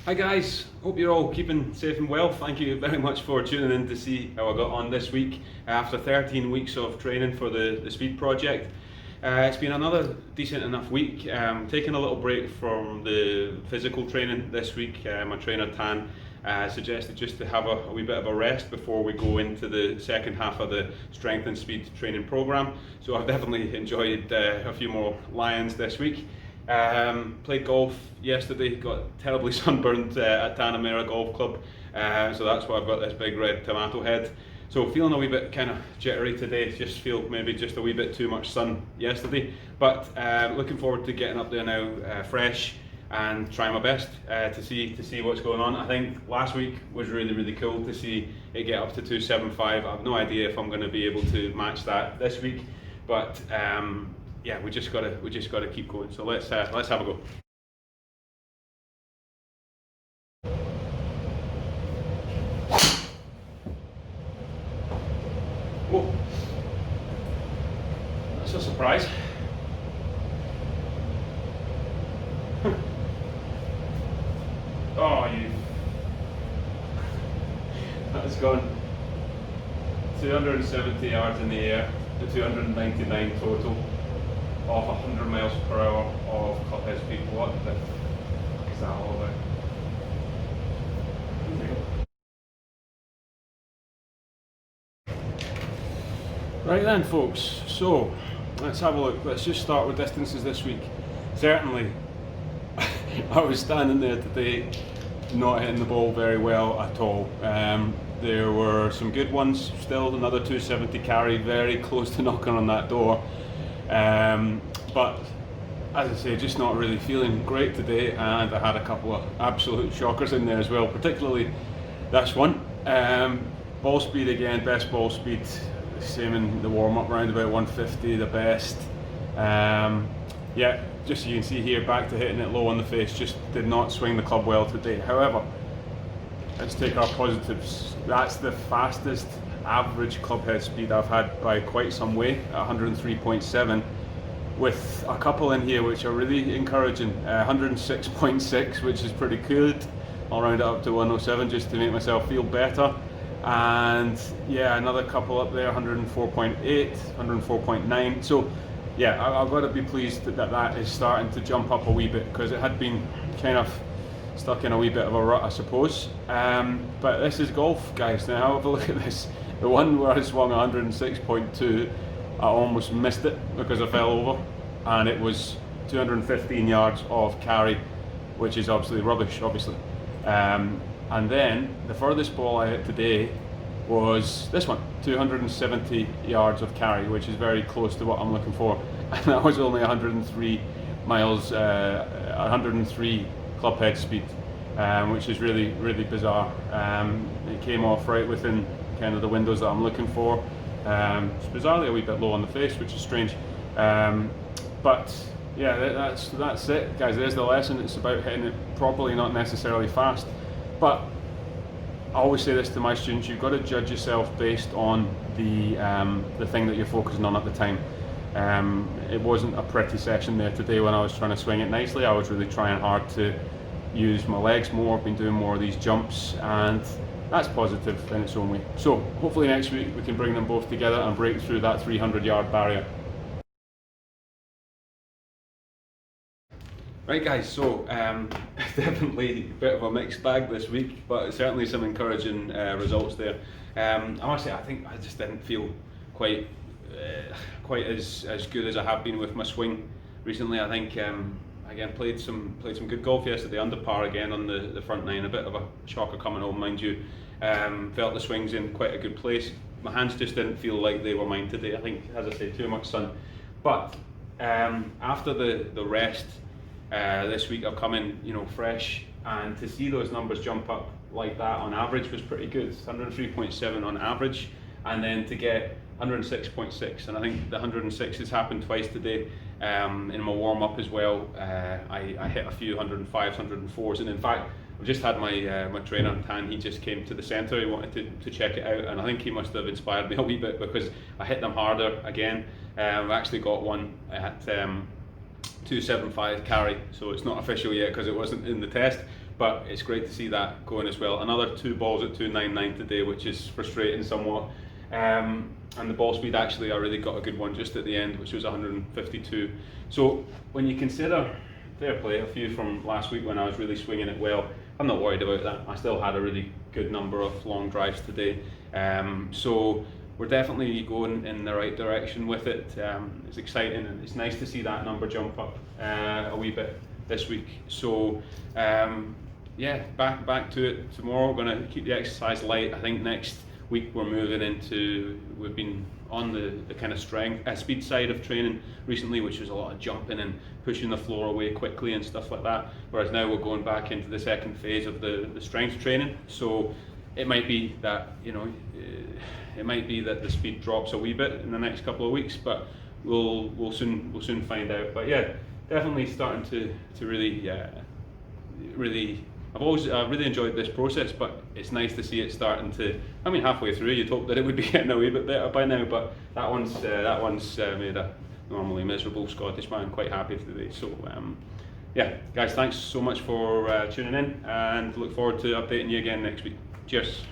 Hi guys, hope you're all keeping safe and well. Thank you very much for tuning in to see how I got on this week after 13 weeks of training for the Speed Project. It's been another decent enough week. Taking a little break from the physical training this week. My trainer Tan suggested just to have a wee bit of a rest before we go into the second half of the strength and speed training program. So I've definitely enjoyed a few more lions this week. Played golf yesterday, got terribly sunburned at Tanamera Golf Club, so that's why I've got this big red tomato head. So feeling a wee bit kind of jittery today, just feel maybe just a wee bit too much sun yesterday, but looking forward to getting up there now fresh and trying my best to see what's going on. I think last week was really cool to see it get up to 275. I have no idea if I'm going to be able to match that this week, but yeah, we just gotta keep going. So let's have a go. Whoa, that's a surprise. Oh, that's gone 270 yards in the air to 299 total. Off 100 miles per hour of clubhead speed. What the fuck is that all about? Right then, folks, so let's have a look. Let's just start with distances this week. Certainly, I was standing there today not hitting the ball very well at all. There were some good ones, still another 270 carry, very close to knocking on that door. But as I say, just not really feeling great today, and I had a couple of absolute shockers in there as well, particularly this one. Ball speed again, best ball speed, same in the warm-up, round about 150, the best. Yeah, just so you can see here, back to hitting it low on the face, just did not swing the club well today. However, let's take our positives. That's the fastest average club head speed I've had by quite some way, at 103.7, with a couple in here which are really encouraging. 106.6, which is pretty good. I'll round it up to 107 just to make myself feel better. And yeah, another couple up there, 104.8, 104.9. So yeah, I've got to be pleased that is starting to jump up a wee bit, because it had been kind of stuck in a wee bit of a rut, I suppose. But this is golf, guys. Now have a look at this. The one where I swung 106.2, I almost missed it because I fell over, and it was 215 yards of carry, which is absolutely rubbish, obviously. And then the furthest ball I hit today was this one, 270 yards of carry, which is very close to what I'm looking for. And that was only 103 miles, 103 club head speed, which is really bizarre. It came off right within kind of the windows that I'm looking for. It's bizarrely a wee bit low on the face, which is strange. But yeah, that's it, guys. There's the lesson. It's about hitting it properly, not necessarily fast. But I always say this to my students: you've got to judge yourself based on the thing that you're focusing on at the time. It wasn't a pretty session there today when I was trying to swing it nicely. I was really trying hard to use my legs more. I've been doing more of these jumps, and that's positive in its own way. So hopefully next week we can bring them both together and break through that 300-yard barrier. Right guys, so definitely a bit of a mixed bag this week, but certainly some encouraging results there. I must say, I think I just didn't feel quite as good as I have been with my swing recently. I think again played some good golf yesterday, under par again on the front nine. A bit of a shocker coming home, mind you. Felt the swings in quite a good place. My hands just didn't feel like they were mine today. I think, as I say, too much sun. But after the rest. This week I've come in, fresh, and to see those numbers jump up like that on average was pretty good. 103.7 on average, and then to get 106.6, and I think the 106 has happened twice today. In my warm up as well, I hit a few 105s, 104s, and in fact I've just had my trainer Tan. He just came to the centre. He wanted to check it out, and I think he must have inspired me a wee bit, because I hit them harder again. I've actually got one at 275 carry, so it's not official yet because it wasn't in the test, but it's great to see that going as well. Another 2 balls at 299 today, which is frustrating somewhat. And the ball speed actually, I really got a good one just at the end, which was 152. So when you consider, fair play, a few from last week when I was really swinging it well, I'm not worried about that. I still had a really good number of long drives today. So we're definitely going in the right direction with it. It's exciting, and it's nice to see that number jump up a wee bit this week. So yeah, back to it tomorrow. We're going to keep the exercise light. I think next week we're moving into, we've been on the kind of speed side of training recently, which was a lot of jumping and pushing the floor away quickly and stuff like that, whereas now we're going back into the second phase of the strength training. So it might be that, you know, it might be that the speed drops a wee bit in the next couple of weeks, but we'll soon find out. But yeah, definitely starting to really I've really enjoyed this process, but it's nice to see it starting to. I mean, halfway through, you'd hope that it would be getting a wee bit better by now, but that one's made a normally miserable Scottish man quite happy today. So yeah, guys, thanks so much for tuning in, and look forward to updating you again next week. Cheers.